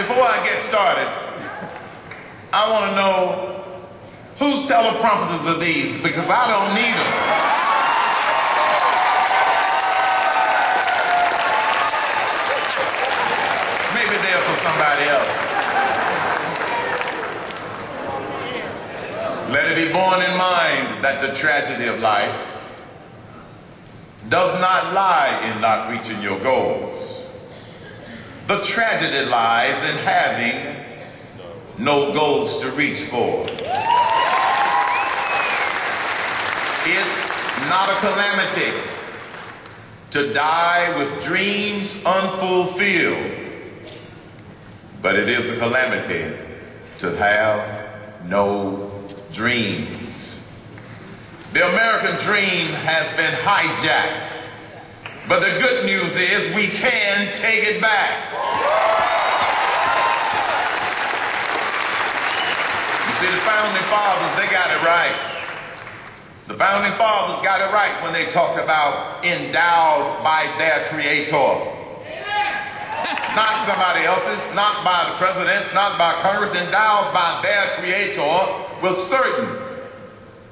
before I get started, I want to know whose teleprompters are these, because I don't need them. Maybe they're for somebody else. Let it be borne in mind that the tragedy of life does not lie in not reaching your goals. The tragedy lies in having no goals to reach for. It's not a calamity to die with dreams unfulfilled, but it is a calamity to have no dreams. The American dream has been hijacked, but the good news is we can take it back. You see, the founding fathers, they got it right. The founding fathers got it right when they talked about endowed by their creator. Not somebody else's, not by the presidents, not by Congress, endowed by their creator with certain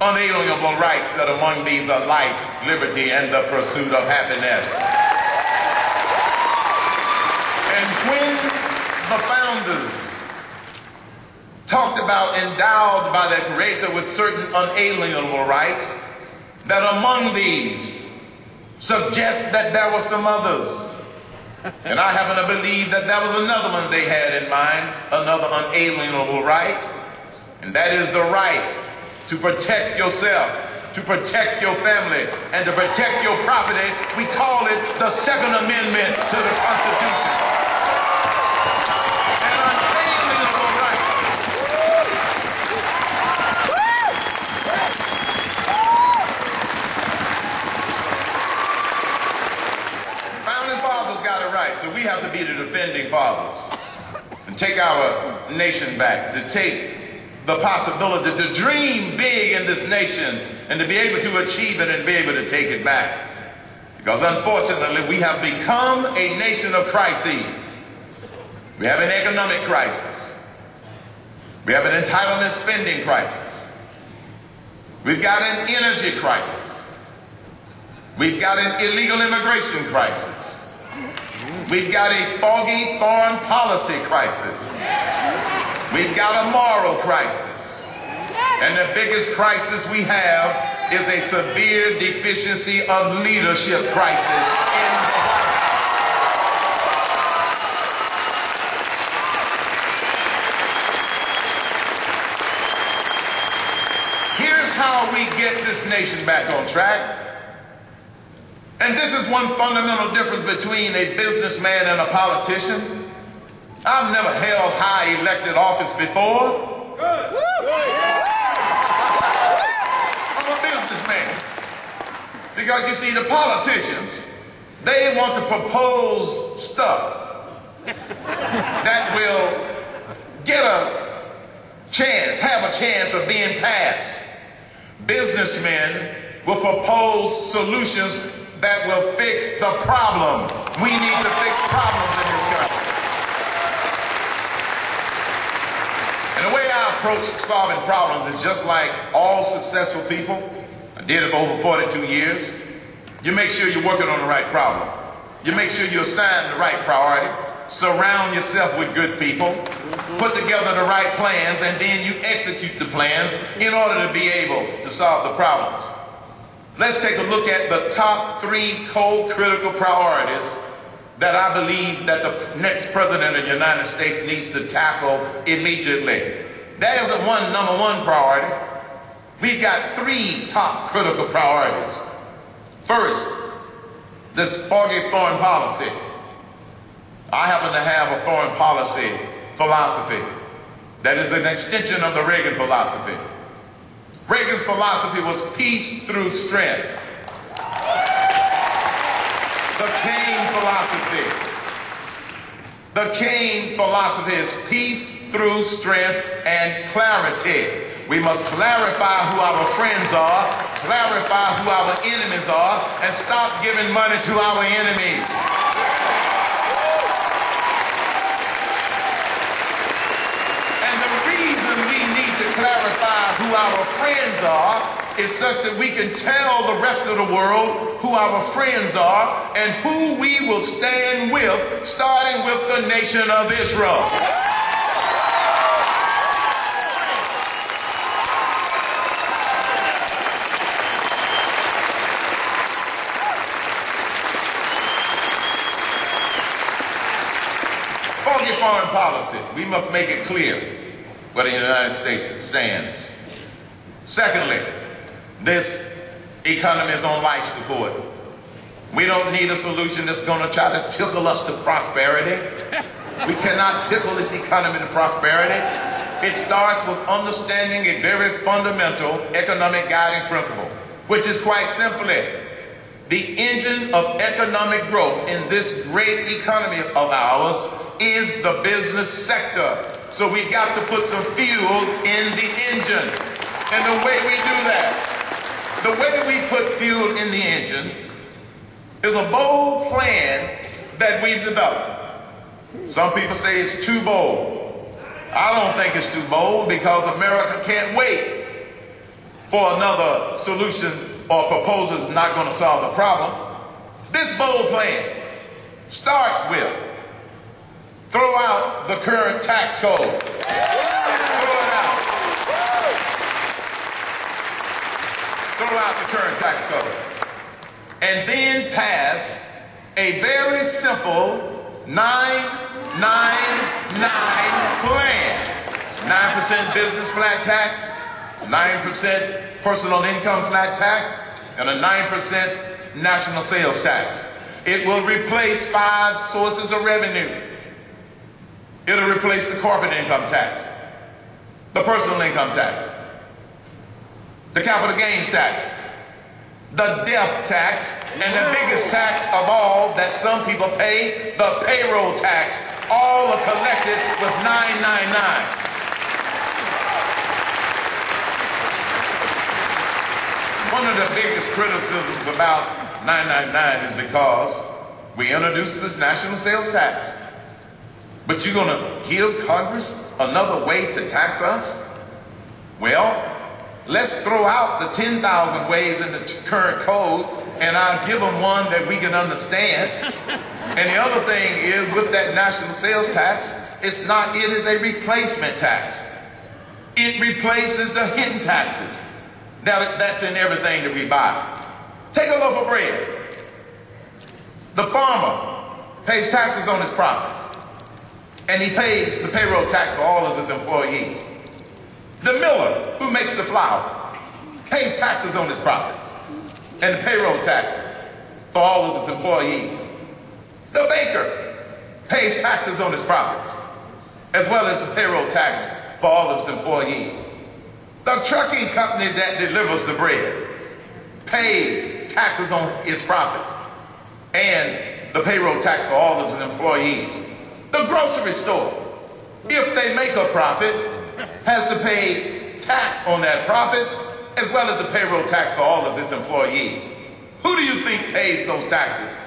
unalienable rights, that among these are life, liberty, and the pursuit of happiness. And when the founders talked about endowed by their creator with certain unalienable rights, that among these suggests that there were some others. And I happen to believe that that was another one they had in mind, another unalienable right, and that is the right to protect yourself, to protect your family, and to protect your property. We call it the Second Amendment to the Constitution. An unalienable right. Founding fathers got it right, so we have to be the defending fathers and take our nation back, to take the possibility to dream big in this nation and to be able to achieve it and be able to take it back. Because unfortunately, we have become a nation of crises. We have an economic crisis. We have an entitlement spending crisis. We've got an energy crisis. We've got an illegal immigration crisis. We've got a foggy foreign policy crisis. We've got a moral crisis. And the biggest crisis we have is a severe deficiency of leadership crisis in the White House. Here's how we get this nation back on track. And this is one fundamental difference between a businessman and a politician. I've never held high elected office before. I'm a businessman. Because you see, the politicians, they want to propose stuff that will get a chance, have a chance of being passed. Businessmen will propose solutions that will fix the problem. We need to fix problems in this country. And the way I approach solving problems is just like all successful people. I did it for over 42 years. You make sure you're working on the right problem. You make sure you assign the right priority. Surround yourself with good people. Put together the right plans, and then you execute the plans in order to be able to solve the problems. Let's take a look at the top 3 critical priorities that I believe that the next president of the United States needs to tackle immediately. That isn't number one priority. We've got 3 top critical priorities. First, this foggy foreign policy. I happen to have a foreign policy philosophy that is an extension of the Reagan philosophy. Reagan's philosophy was peace through strength. The Cain philosophy. The Cain philosophy is peace through strength and clarity. We must clarify who our friends are, clarify who our enemies are, and stop giving money to our enemies. our friends are is such that we can tell the rest of the world who our friends are and who we will stand with, starting with the nation of Israel. Funky foreign policy. We must make it clear where the United States stands. Secondly, this economy is on life support. We don't need a solution that's going to try to tickle us to prosperity. We cannot tickle this economy to prosperity. It starts with understanding a very fundamental economic guiding principle, which is quite simply the engine of economic growth in this great economy of ours is the business sector. So we've got to put some fuel in the engine. And the way we do that, the way we put fuel in the engine is a bold plan that we've developed. Some people say it's too bold. I don't think it's too bold because America can't wait for another solution or proposal that's not going to solve the problem. This bold plan starts with throw out the current tax code. Throw it out. Throw out the current tax code. And then pass a very simple 9-9-9 plan. 9% business flat tax, 9% personal income flat tax, and a 9% national sales tax. It will replace 5 sources of revenue. It'll replace the corporate income tax, the personal income tax, the capital gains tax, the death tax, and the biggest tax of all that some people pay, the payroll tax. All are collected with 999. One of the biggest criticisms about 999 is because we introduced the national sales tax. But you're going to give Congress another way to tax us? Well, let's throw out the 10,000 ways in the current code, and I'll give them one that we can understand. And the other thing is, with that national sales tax, it is a replacement tax. It replaces the hidden taxes that's in everything that we buy. Take a loaf of bread. The farmer pays taxes on his profits, and he pays the payroll tax for all of his employees. The miller who makes the flour pays taxes on his profits and the payroll tax for all of his employees. The baker pays taxes on his profits as well as the payroll tax for all of his employees. The trucking company that delivers the bread pays taxes on his profits and the payroll tax for all of his employees. The grocery store, if they make a profit, has to pay tax on that profit as well as the payroll tax for all of its employees. Who do you think pays those taxes?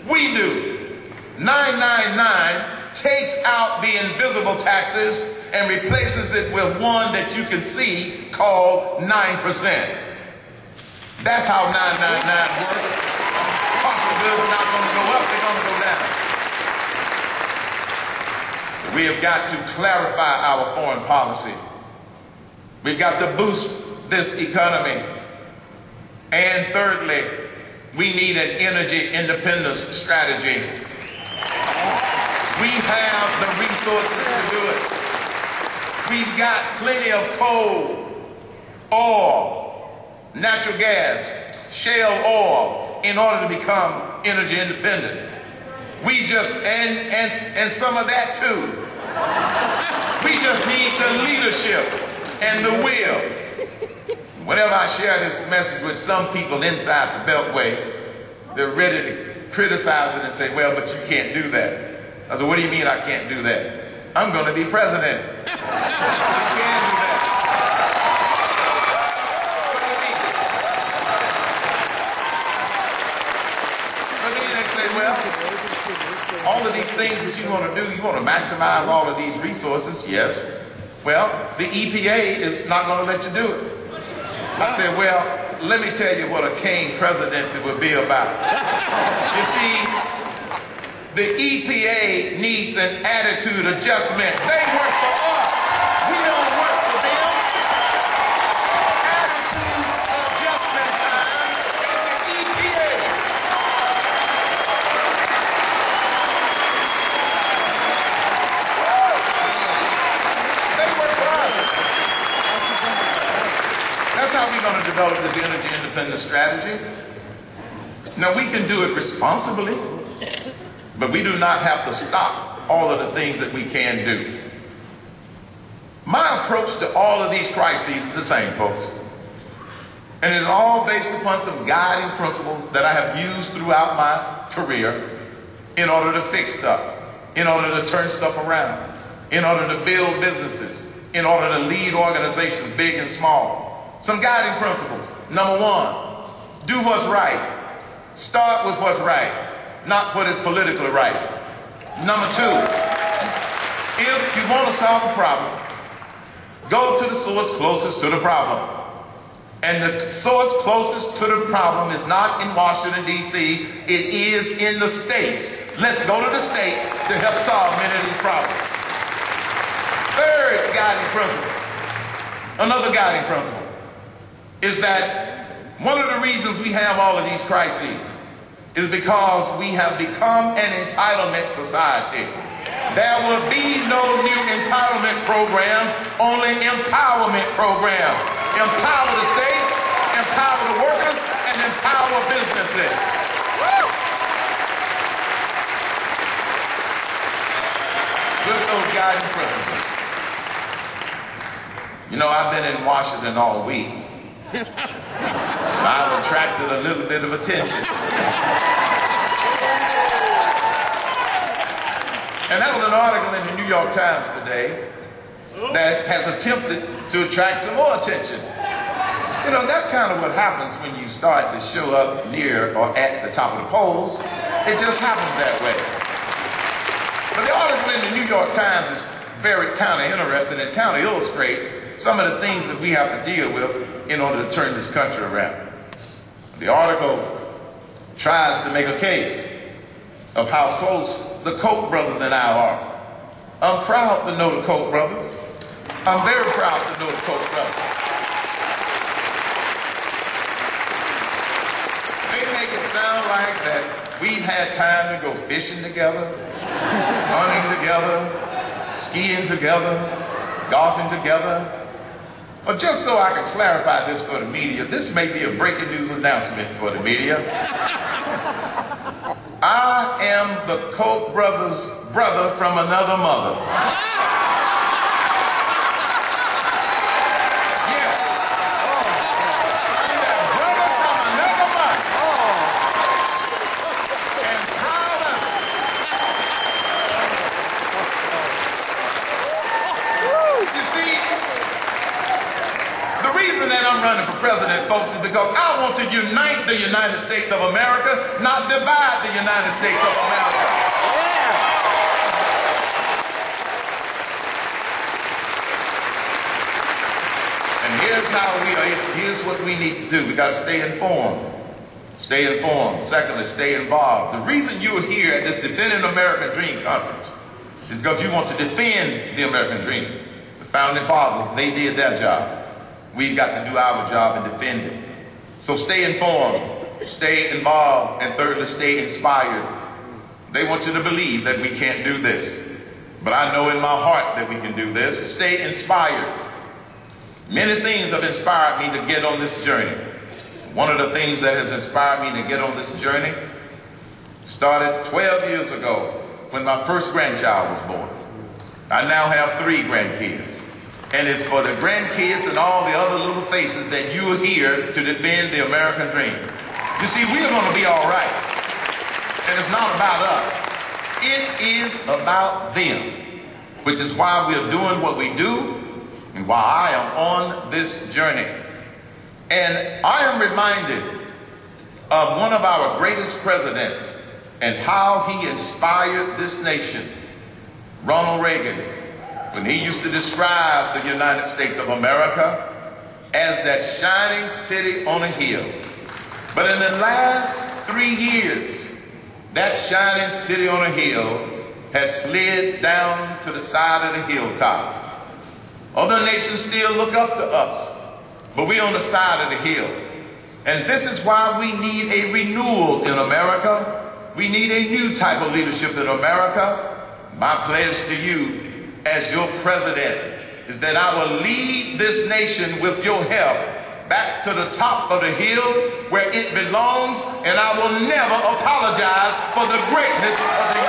We do. 999 takes out the invisible taxes and replaces it with one that you can see called 9%. That's how 999 works. Cost of goods are not going to go up, they're going to go down. We have got to clarify our foreign policy. We've got to boost this economy. And thirdly, we need an energy independence strategy. We have the resources to do it. We've got plenty of coal, oil, natural gas, shale oil in order to become energy independent. We just, and some of that too. We just need the leadership and the will. Whenever I share this message with some people inside the Beltway, they're ready to criticize it and say, well, but you can't do that. I said, what do you mean I can't do that? I'm going to be president. You can't do that. What do you mean? But then they say, well, all of these things that you want to do, you want to maximize all of these resources. Yes. Well, the EPA is not going to let you do it. I said, well, let me tell you what a Cain presidency would be about. You see, the EPA needs an attitude adjustment. They work for us. We don't work for them. Attitude adjustment time at the EPA. They work for us. That's how we're going to develop this energy independence strategy. Now, we can do it responsibly, but we do not have to stop all of the things that we can do. My approach to all of these crises is the same, folks. And it's all based upon some guiding principles that I have used throughout my career in order to fix stuff, in order to turn stuff around, in order to build businesses, in order to lead organizations, big and small. Some guiding principles. Number one, do what's right. Start with what's right, not what is politically right. Number two, if you want to solve a problem, go to the source closest to the problem. And the source closest to the problem is not in Washington, D.C., it is in the states. Let's go to the states to help solve many of these problems. Third guiding principle, another guiding principle, is that one of the reasons we have all of these crises is because we have become an entitlement society. There will be no new entitlement programs, only empowerment programs. Empower the states, empower the workers, and empower businesses. With those guiding principles. You know, I've been in Washington all week. I've attracted a little bit of attention. And that was an article in the New York Times today that has attempted to attract some more attention. You know, that's kind of what happens when you start to show up near or at the top of the polls. It just happens that way. But the article in the New York Times is very kind of interesting. It kind of illustrates some of the things that we have to deal with in order to turn this country around. The article tries to make a case of how close the Koch brothers and I are. I'm proud to know the Koch brothers. I'm very proud to know the Koch brothers. They make it sound like that we've had time to go fishing together, hunting together, skiing together, golfing together. But just so I can clarify this for the media, this may be a breaking news announcement for the media. I am the Koch brothers' brother from another mother. Yes. I'm that brother from another mother. And proud of it. You see, the reason that I'm running for president, folks, is because I want to unite the United States of America, not divide the United States of America. Yeah. And here's what we need to do. We got to stay informed. Stay informed. Secondly, stay involved. The reason you're here at this Defending American Dream Conference is because you want to defend the American dream. The founding fathers, they did their job. We've got to do our job and defend it. So stay informed, stay involved, and thirdly, stay inspired. They want you to believe that we can't do this. But I know in my heart that we can do this. Stay inspired. Many things have inspired me to get on this journey. One of the things that has inspired me to get on this journey started 12 years ago when my first grandchild was born. I now have 3 grandkids. And it's for the grandkids and all the other little faces that you're here to defend the American dream. You see, we're going to be all right. And it's not about us. It is about them, which is why we're doing what we do and why I am on this journey. And I am reminded of one of our greatest presidents and how he inspired this nation, Ronald Reagan, when he used to describe the United States of America as that shining city on a hill. But in the last 3 years, that shining city on a hill has slid down to the side of the hilltop. Other nations still look up to us, but we're on the side of the hill. And this is why we need a renewal in America. We need a new type of leadership in America. My pledge to you as your president is that I will lead this nation with your help back to the top of the hill where it belongs, and I will never apologize for the greatness of the